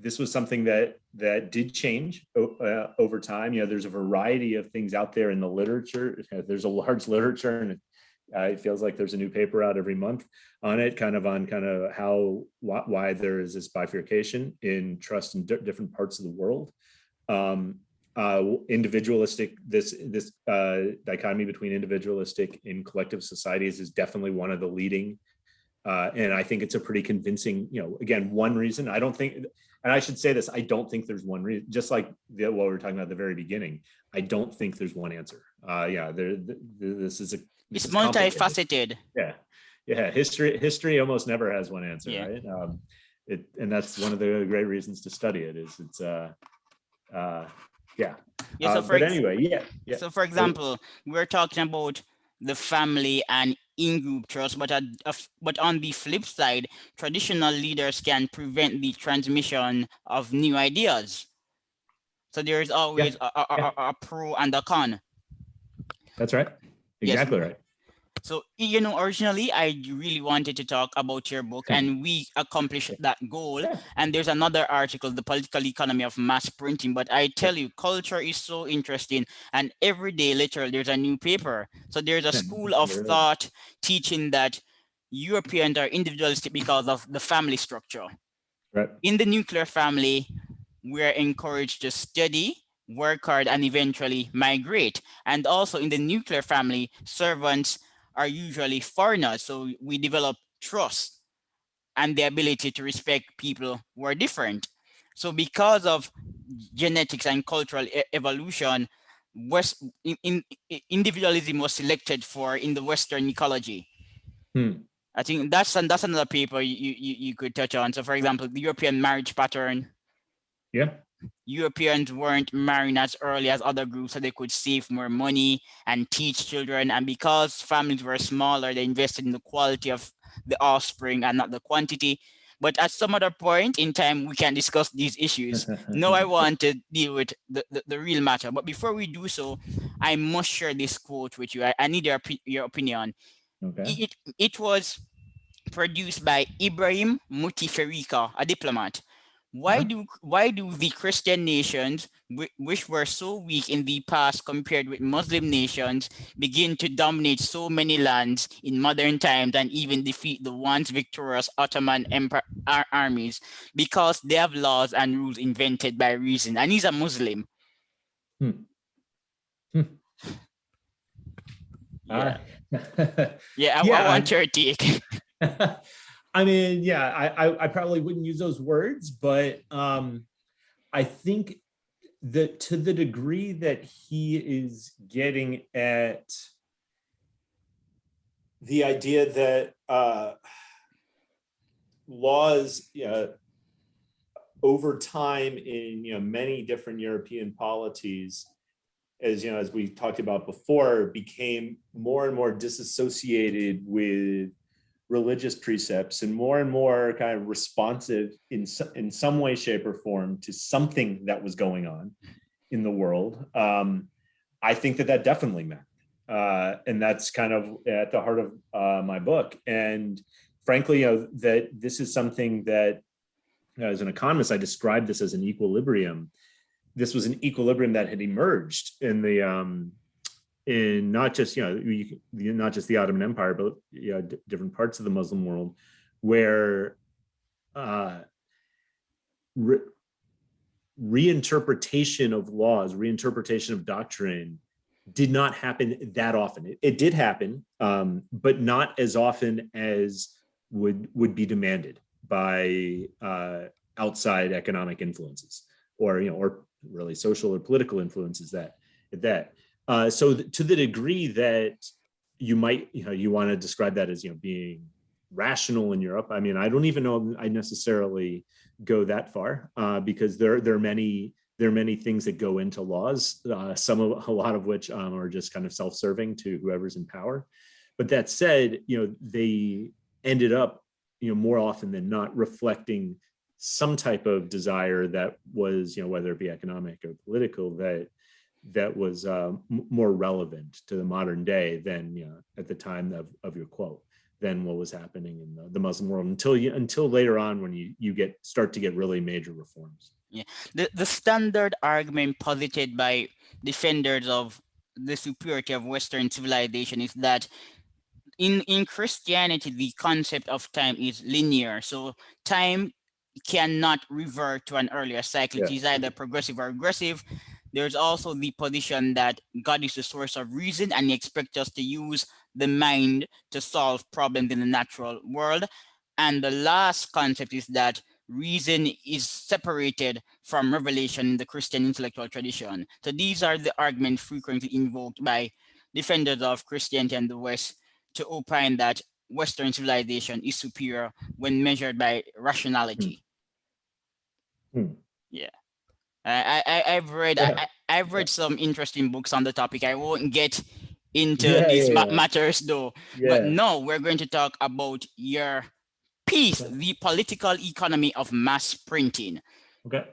this was something that did change over time. There's a variety of things out there in the literature. There's a large literature, and it feels like there's a new paper out every month on it, kind of why there is this bifurcation in trust in different parts of the world. Individualistic, this dichotomy between individualistic and collective societies is definitely one of the leading, and I think it's a pretty convincing, again, one reason. I don't think, and I should say this, I don't think there's one reason, just like what we were talking about at the very beginning, I don't think there's one answer. This is it's multifaceted. Yeah. History almost never has one answer, right? And that's one of the great reasons to study it. So for example, we're talking about the family and in-group trust, but on the flip side, traditional leaders can prevent the transmission of new ideas. So there is always a pro and a con. That's right. Exactly right. So, originally I really wanted to talk about your book, and we accomplished that goal. And there's another article, The Political Economy of Mass Printing. But I tell you, culture is so interesting, and every day, literally, there's a new paper. So there's a school of thought teaching that Europeans are individualistic because of the family structure. Right. In the nuclear family, we're encouraged to study, work hard, and eventually migrate. And also in the nuclear family, servants are usually foreigners, so we develop trust and the ability to respect people who are different. So because of genetics and cultural evolution, individualism was selected for in the Western ecology. I think that's another paper you could touch on. So for example, the European marriage pattern. Europeans weren't marrying as early as other groups, so they could save more money and teach children. And because families were smaller, they invested in the quality of the offspring and not the quantity. But at some other point in time, we can discuss these issues. Now I want to deal with the real matter. But before we do so, I must share this quote with you. I need your opinion. Okay. It was produced by Ibrahim Mutiferika, a diplomat, Uh-huh. why do the Christian nations, which were so weak in the past compared with Muslim nations, begin to dominate so many lands in modern times and even defeat the once victorious Ottoman Empire armies because they have laws and rules invented by reason, and he's a Muslim. Hmm. Hmm. Yeah, yeah. I Yeah, want your take. I mean, yeah, I probably wouldn't use those words, but I think that to the degree that he is getting at the idea that laws over time in many different European polities, as as we talked about before, became more and more disassociated with religious precepts and more kind of responsive in some way, shape, or form to something that was going on in the world. I think that that definitely mattered. And that's kind of at the heart of my book. And frankly, that this is something that, as an economist, I described this as an equilibrium. This was an equilibrium that had emerged in not just not just the Ottoman Empire, but different parts of the Muslim world, where re- reinterpretation of laws, reinterpretation of doctrine did not happen that often. It did happen, but not as often as would be demanded by outside economic influences, or really social or political influences that. So to the degree that you might, you want to describe that as being rational in Europe. I mean, I don't even know I necessarily go that far, because there are many things that go into laws, a lot of which are just kind of self-serving to whoever's in power. But that said, they ended up, more often than not, reflecting some type of desire that was, whether it be economic or political, that was more relevant to the modern day than at the time of your quote, than what was happening in the Muslim world until later on, when you start to get really major reforms. Yeah, the standard argument posited by defenders of the superiority of Western civilization is that in Christianity, the concept of time is linear. So time cannot revert to an earlier cycle. It Yeah. is either progressive or regressive. There's also the position that God is the source of reason and he expects us to use the mind to solve problems in the natural world. And the last concept is that reason is separated from revelation in the Christian intellectual tradition. So these are the arguments frequently invoked by defenders of Christianity and the West to opine that Western civilization is superior when measured by Hmm. rationality. Hmm. Yeah. I've read Yeah. I've read some interesting books on the topic. I won't get into Yeah. these Yeah. matters though. But Yeah. no, we're going to talk about your piece, Okay. the political economy of mass printing. Okay.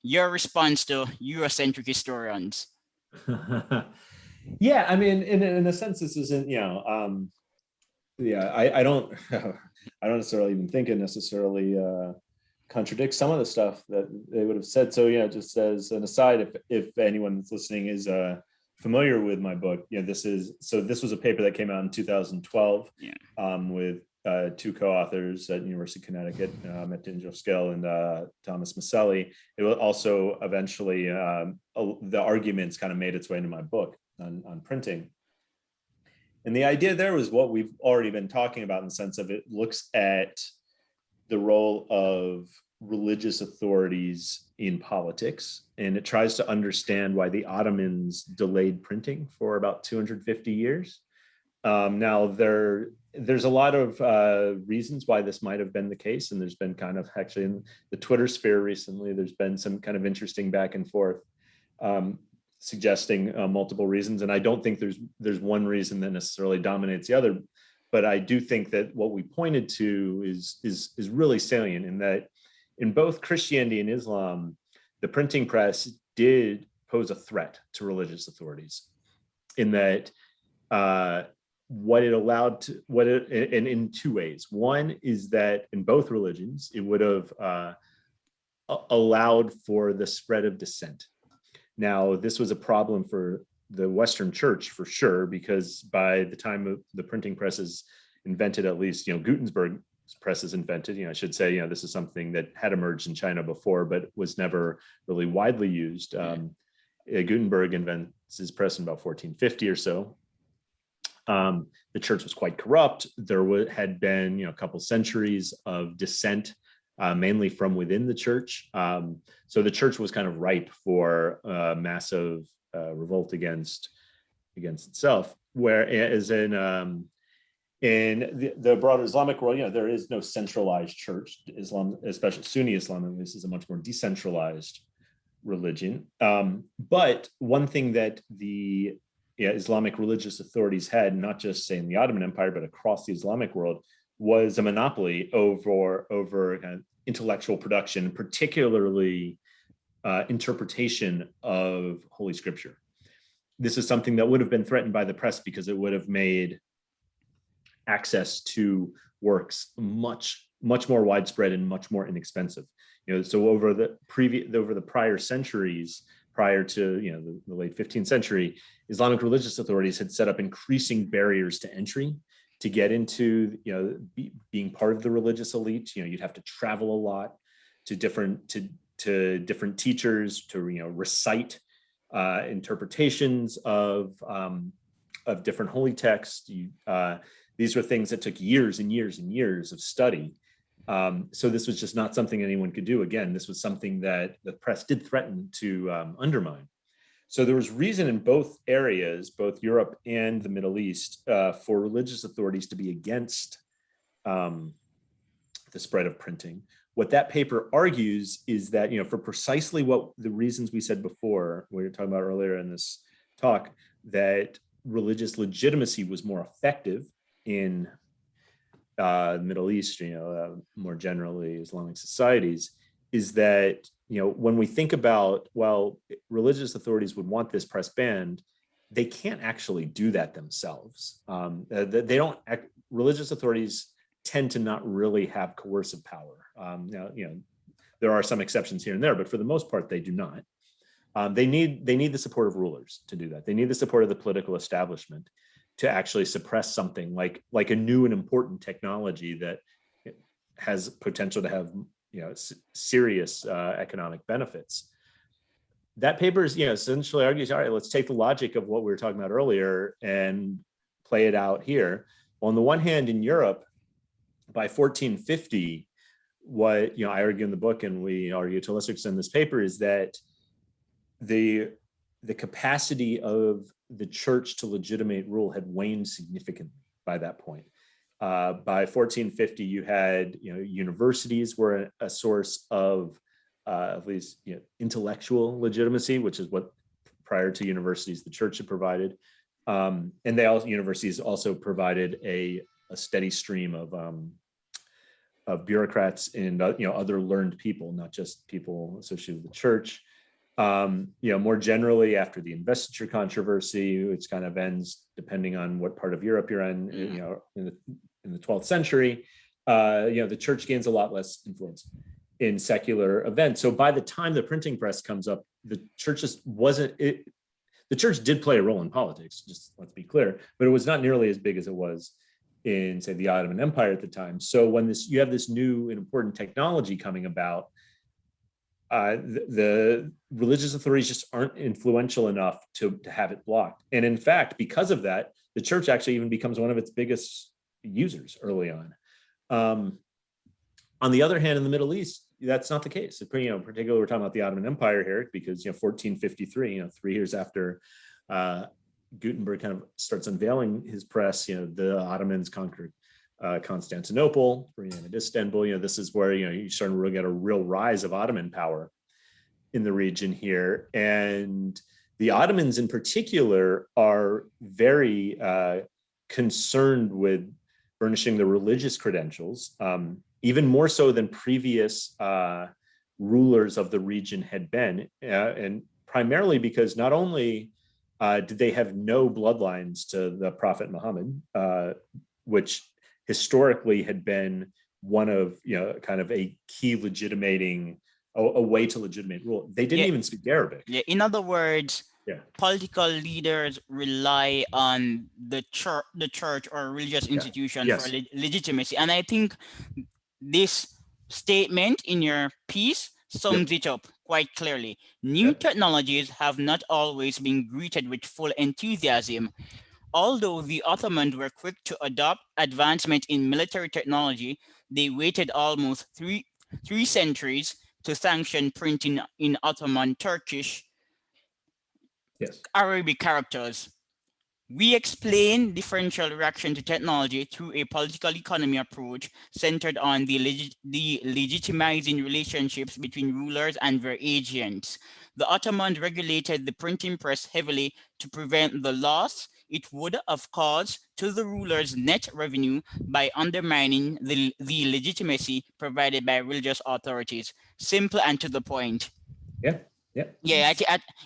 Your response to Eurocentric historians. Yeah, I mean, in a sense, this isn't, yeah, I don't I don't necessarily even think it necessarily contradicts some of the stuff that they would have said. So yeah, just as an aside, if anyone that's listening is familiar with my book, this was a paper that came out in 2012, Yeah. with two co-authors at University of Connecticut, Matt Dingelskill and Thomas Maselli. It will also eventually, the arguments kind of made its way into my book on printing. And the idea there was what we've already been talking about, in the sense of it looks at the role of religious authorities in politics, and it tries to understand why the Ottomans delayed printing for about 250 years. Now, there's a lot of reasons why this might have been the case, and there's been kind of, actually, in the Twitter sphere recently, there's been some kind of interesting back and forth, suggesting multiple reasons. And I don't think there's one reason that necessarily dominates the other, but I do think that what we pointed to is really salient, in that in both Christianity and Islam, the printing press did pose a threat to religious authorities, in that what it allowed to, and in two ways. One is that in both religions, it would have allowed for the spread of dissent. Now, this was a problem for the Western Church for sure, because by the time of the printing press is invented, at least, Gutenberg's press is invented, I should say, this is something that had emerged in China before, but was never really widely used. Gutenberg invents his press in about 1450 or so. The church was quite corrupt. There had been, a couple centuries of dissent, mainly from within the church. So the church was kind of ripe for massive revolt against itself. Whereas in the broader Islamic world, there is no centralized church. Islam, especially Sunni Islam, at least, is a much more decentralized religion. But one thing that the Islamic religious authorities had, not just say in the Ottoman Empire, but across the Islamic world, was a monopoly over kind of intellectual production, particularly interpretation of Holy Scripture. This is something that would have been threatened by the press because it would have made access to works much more widespread and much more inexpensive. So over the prior centuries, prior to the late 15th century, Islamic religious authorities had set up increasing barriers to entry to get into being part of the religious elite. You'd have to travel a lot to different teachers to recite interpretations of different holy texts. These were things that took years and years and years of study. So this was just not something anyone could do. Again, this was something that the press did threaten to undermine. So there was reason in both areas, both Europe and the Middle East, for religious authorities to be against the spread of printing. What that paper argues is that, for precisely what the reasons we said before, we were talking about earlier in this talk, that religious legitimacy was more effective in the Middle East, more generally Islamic societies, is that, when we think about, well, religious authorities would want this press banned, they can't actually do that themselves. Religious authorities tend to not really have coercive power. Now, there are some exceptions here and there, but for the most part, they do not. They need the support of rulers to do that. They need the support of the political establishment to actually suppress something like a new and important technology that has potential to have serious economic benefits. That paper is essentially argues, all right, let's take the logic of what we were talking about earlier and play it out here. Well, on the one hand, in Europe, by 1450, what I argue in the book, and we argue to a lesser extent in this paper, is that the capacity of the church to legitimate rule had waned significantly by that point. By 1450, you had universities were a source of at least intellectual legitimacy, which is what prior to universities the church had provided, and universities also provided a steady stream of bureaucrats and other learned people, not just people associated with the church. More generally, after the investiture controversy, which kind of ends depending on what part of Europe you're in, in the 12th century, the church gains a lot less influence in secular events. So by the time the printing press comes up, the church just wasn't it. The church did play a role in politics, just let's be clear, but it was not nearly as big as it was in, say, the Ottoman Empire at the time. So when you have this new and important technology coming about, the religious authorities just aren't influential enough to have it blocked. And in fact, because of that, the church actually even becomes one of its biggest users early on. On the other hand, in the Middle East, that's not the case. Particularly, we're talking about the Ottoman Empire here, because 1453, 3 years after Gutenberg kind of starts unveiling his press, the Ottomans conquered Constantinople, and Istanbul. This is where you start to really get a real rise of Ottoman power in the region here, and the Ottomans in particular are very concerned with burnishing the religious credentials, even more so than previous rulers of the region had been, and primarily because not only did they have no bloodlines to the Prophet Muhammad, which historically had been one of kind of a key legitimating a way to legitimate rule. They didn't Yeah, even speak Arabic. yeah. In other words, Yeah, political leaders rely on the church or religious yeah, institution for yes, legitimacy, and I think this statement in your piece yep, sums it up quite clearly. New yep, technologies have not always been greeted with full enthusiasm. Although the Ottomans were quick to adopt advancement in military technology, they waited almost three centuries to sanction printing in Ottoman Turkish yes, Arabic characters. We explain differential reaction to technology through a political economy approach centered on the legitimizing relationships between rulers and their agents. The Ottomans regulated the printing press heavily to prevent the loss it would have caused to the rulers' net revenue by undermining the legitimacy provided by religious authorities. Simple and to the point. yeah, yeah. Yeah,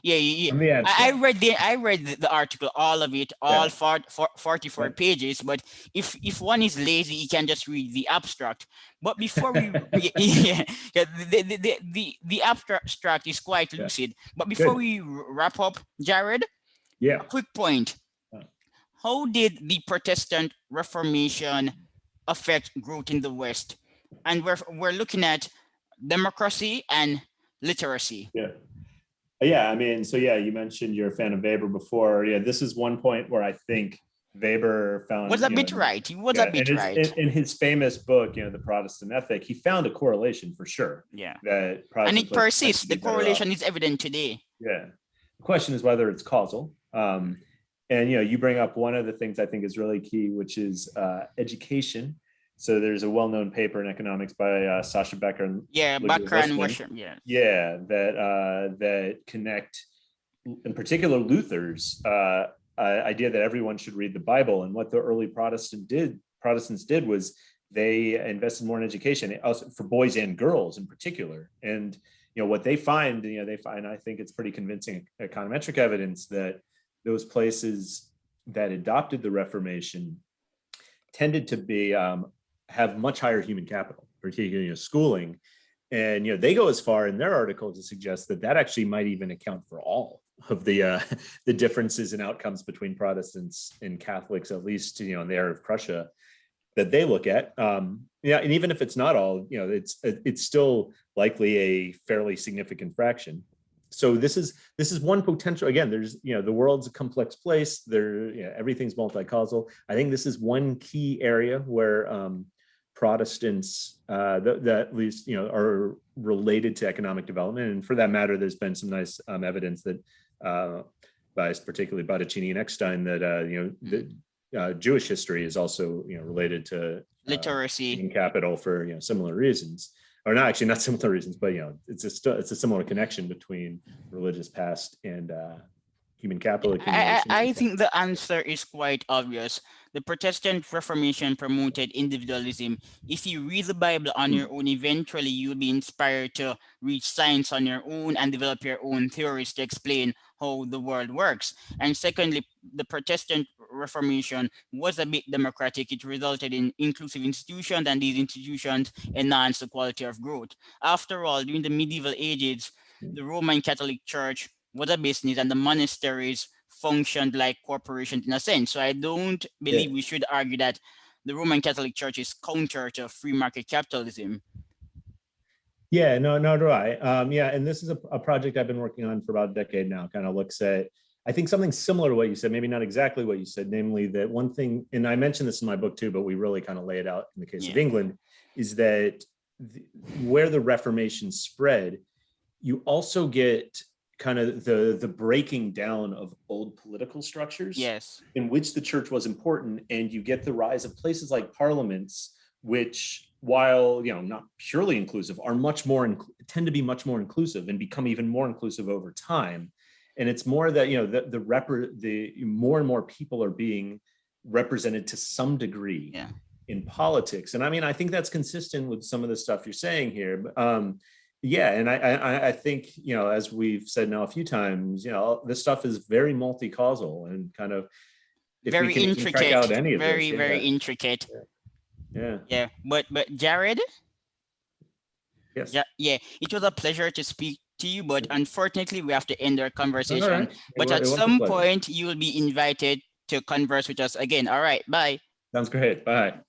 yeah, yeah. From the I abstract. read the article, all of it, all Yeah, 44 yeah, pages. But if one is lazy, he can just read the abstract. But before we, yeah, yeah, the abstract is quite yeah. lucid. But before Good. we wrap up, Jared, Yeah. a quick point. Uh, How did the Protestant Reformation affect growth in the West? And we're looking at democracy and literacy. Yeah. Yeah, I mean, so yeah, you mentioned you're a fan of Weber before. Yeah, this is one point where I think Weber Was found, a bit right. He was a yeah, and bit it's right. in his famous book, The Protestant Ethic, he found a correlation for sure Yeah. that And Protestant it places tend persists. to The be better off. correlation is evident today. Yeah. The question is whether it's causal. And you bring up one of the things I think is really key, which is education. So there's a well-known paper in economics by Sasha Becker and Yeah, Ludwig Bakr and Wiseman. Washer. Yeah. Yeah, that connect, in particular, Luther's idea that everyone should read the Bible. And what the early Protestants did was they invested more in education, also for boys and girls in particular. And what they find, I think it's pretty convincing econometric evidence that those places that adopted the Reformation tended to be have much higher human capital, particularly schooling. And they go as far in their article to suggest that actually might even account for all of the differences in outcomes between Protestants and Catholics, at least in the era of Prussia, that they look at. And even if it's not all, it's still likely a fairly significant fraction. So this is one potential. Again, there's the world's a complex place. Everything's multi-causal. I think this is one key area where Protestants that at least are related to economic development, and for that matter, there's been some nice evidence that by particularly Bottacini and Eckstein that Jewish history is also related to literacy capital for similar reasons, or not similar reasons, but it's a similar connection between religious past and human capital accumulation. I think the answer is quite obvious. The Protestant Reformation promoted individualism. If you read the Bible on your own, eventually you'll be inspired to read science on your own and develop your own theories to explain how the world works. And secondly, the Protestant Reformation was a bit democratic. It resulted in inclusive institutions, and these institutions enhanced the quality of growth. After all, during the medieval ages, the Roman Catholic Church was a business, and the monasteries functioned like corporations in a sense. So I don't believe we should argue that the Roman Catholic Church is counter to free market capitalism. Yeah, no, do I. And this is a project I've been working on for about a decade now. Kind of looks at, I think, something similar to what you said, maybe not exactly what you said, namely that one thing, and I mentioned this in my book too, but we really kind of lay it out in the case of England, is that where the Reformation spread, you also get kind of the breaking down of old political structures, in which the church was important, and you get the rise of places like parliaments, which, while not purely inclusive, are much more tend to be much more inclusive and become even more inclusive over time. And it's more that the more and more people are being represented to some degree in politics. And I mean, I think that's consistent with some of the stuff you're saying here. And I think, as we've said now a few times, this stuff is very multi-causal and kind of, if very we can intricate, track out any of very, this, very intricate. Yeah. But Jared? Yes. Yeah. It was a pleasure to speak to you, but unfortunately, we have to end our All conversation. right. But at It was a some pleasure. point, you will be invited to converse with us again. All right. Bye. Sounds great. Bye.